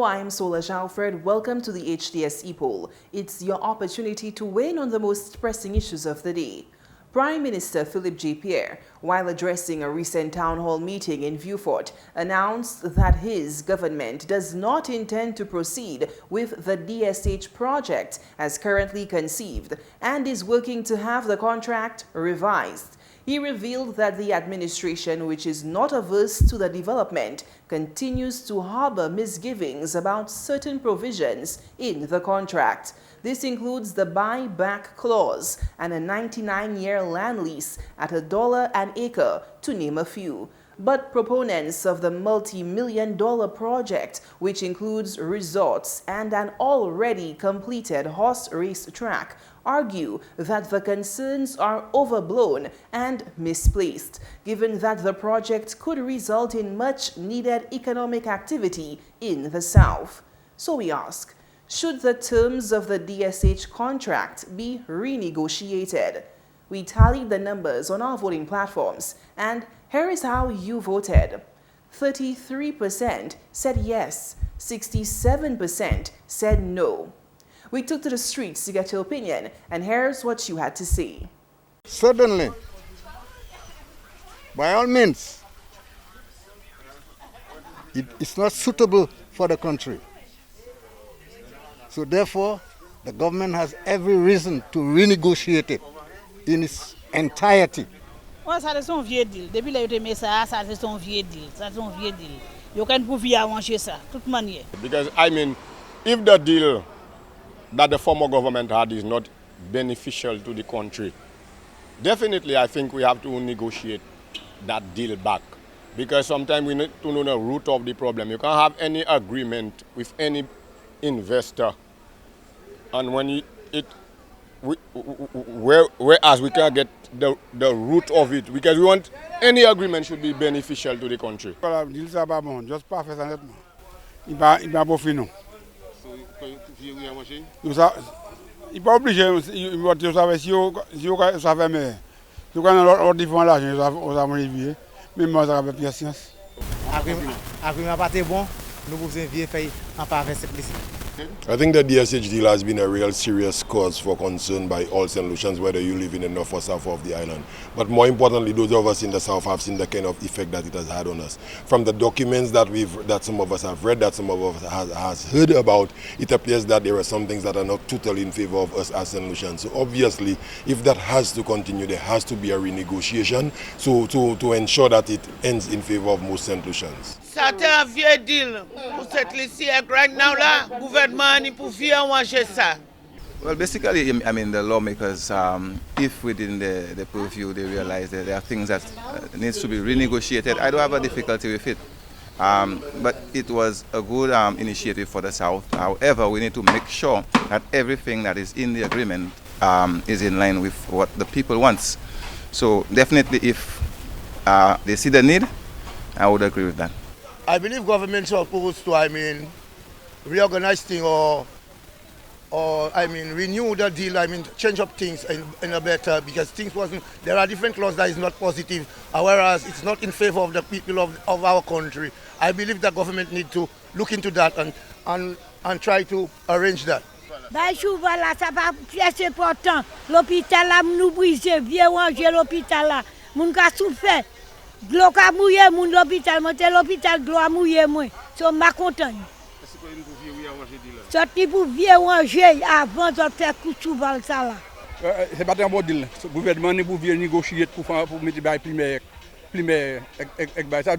I'm Solange Alfred. Welcome to the HDS Epoll. It's your opportunity to weigh in on the most pressing issues of the day. Prime Minister Philip J. Pierre, while addressing a recent town hall meeting in Vieux-Fort, announced that his government does not intend to proceed with the DSH project as currently conceived and is working to have the contract revised. He revealed that the administration, which is not averse to the development, continues to harbor misgivings about certain provisions in the contract. This includes the buyback clause and a 99-year land lease at $1 an acre, to name a few. But proponents of the multi-million-dollar project, which includes resorts and an already completed horse race track, argue that the concerns are overblown and misplaced, given that the project could result in much-needed economic activity in the South. So we ask, should the terms of the DSH contract be renegotiated? We tallied the numbers on our voting platforms, and here is how you voted. 33% said yes, 67% said no. We took to the streets to get your opinion, and here's what you had to say. Certainly, by all means, it's not suitable for the country. So therefore, the government has every reason to renegotiate it in its entirety. Ça c'est un vieux deal. Depuis là, il ça c'est un vieux deal. Ça c'est un vieux deal. You can pouvoir arranger ça, toute manière. Because I mean, if the deal that the former government had is not beneficial to the country, definitely I think we have to negotiate that deal back. Because sometimes we need to know the root of the problem. You can't have any agreement with any investor, and when whereas we can't get the root of it, because we want any agreement should be beneficial to the country. Deal ça pas bon, juste pas faire ça nettement. Il va pas faire non. Il pas obligé, il va te savoir si ça fait mais tu connais l'autre différent là, on va m'enlever, mais moi ça va faire science. Agreement pas bon, nous vous envier faire en pas avec simplicité. I think the DSH deal has been a real serious cause for concern by all St. Lucians, whether you live in the north or south of the island. But more importantly, those of us in the south have seen the kind of effect that it has had on us. From the documents that some of us have read, that some of us has heard about, it appears that there are some things that are not totally in favor of us as St. Lucians. So obviously, if that has to continue, there has to be a renegotiation to ensure that it ends in favor of most St. Lucians. C'est un vieux deal pour cette lycée right now là, gouvernement ni pour faire manger ça. Well, basically, I mean, the lawmakers, if within the purview they realize that there are things that needs to be renegotiated, I don't have a difficulty with it. But it was a good initiative for the South. However, we need to make sure that everything that is in the agreement is in line with what the people want. So definitely, if they see the need, I would agree with that. I believe government is supposed to, reorganize things or renew the deal, change up things in a better, because things wasn't, there are different clauses that is not positive, whereas it's not in favor of the people of our country. I believe the government need to look into that and try to arrange that. Voilà, ça va très important. L'hôpital là, nous briser, vieux ranger l'hôpital là. Moun ka souffert. L'eau ka mouillé, moun l'hôpital, monte l'hôpital, l'eau a mouillé moi. So ma content. Sorti pour vieux ranger avant de faire coup de cheval ça là. C'est pas un bon deal. Le gouvernement ne peut négocier pour mettre bail primaire ça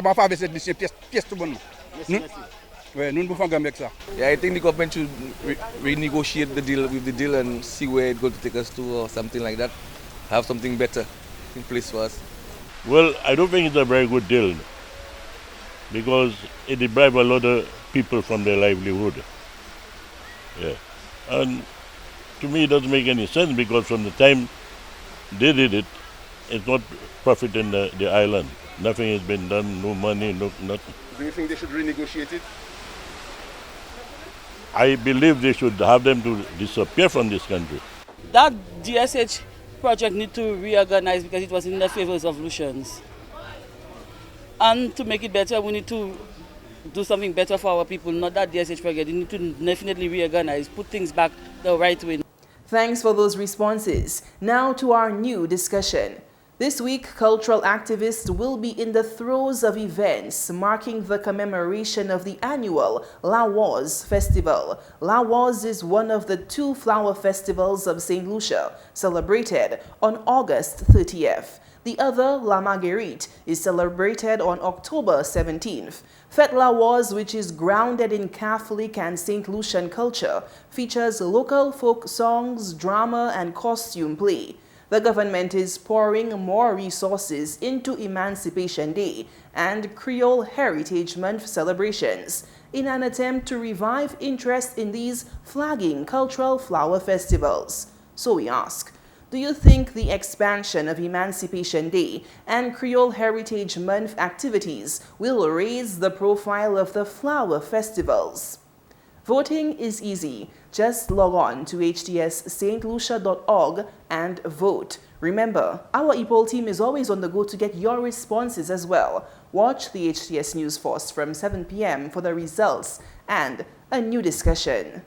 va faire cette pièce tout bon. Ouais, nous ne pouvons pas avec ça. Yeah, I think the government should renegotiate the deal and see where it's going to take us to or something like that. Have something better in place for us. Well, I don't think it's a very good deal because it deprives a lot of people from their livelihood. Yeah. And to me it doesn't make any sense because from the time they did it, it's not profiting the island. Nothing has been done, no money, no nothing. Do you think they should renegotiate it? I believe they should have them to disappear from this country. That DSH project need to reorganize because it was in the favors of Lucians. And to make it better, we need to do something better for our people, not that DSH project. They need to definitely reorganize, put things back the right way. Thanks for those responses. Now to our new discussion. This week, cultural activists will be in the throes of events marking the commemoration of the annual La Waz Festival. La Waz is one of the 2 flower festivals of St. Lucia, celebrated on August 30th. The other, La Marguerite, is celebrated on October 17th. Fête La Waz, which is grounded in Catholic and St. Lucian culture, features local folk songs, drama, and costume play. The government is pouring more resources into Emancipation Day and Creole Heritage Month celebrations in an attempt to revive interest in these flagging cultural flower festivals. So we ask, do you think the expansion of Emancipation Day and Creole Heritage Month activities will raise the profile of the flower festivals? Voting is easy. Just log on to htsstlucia.org and vote. Remember, our Epoll team is always on the go to get your responses as well. Watch the HTS News Force from 7 p.m. for the results and a new discussion.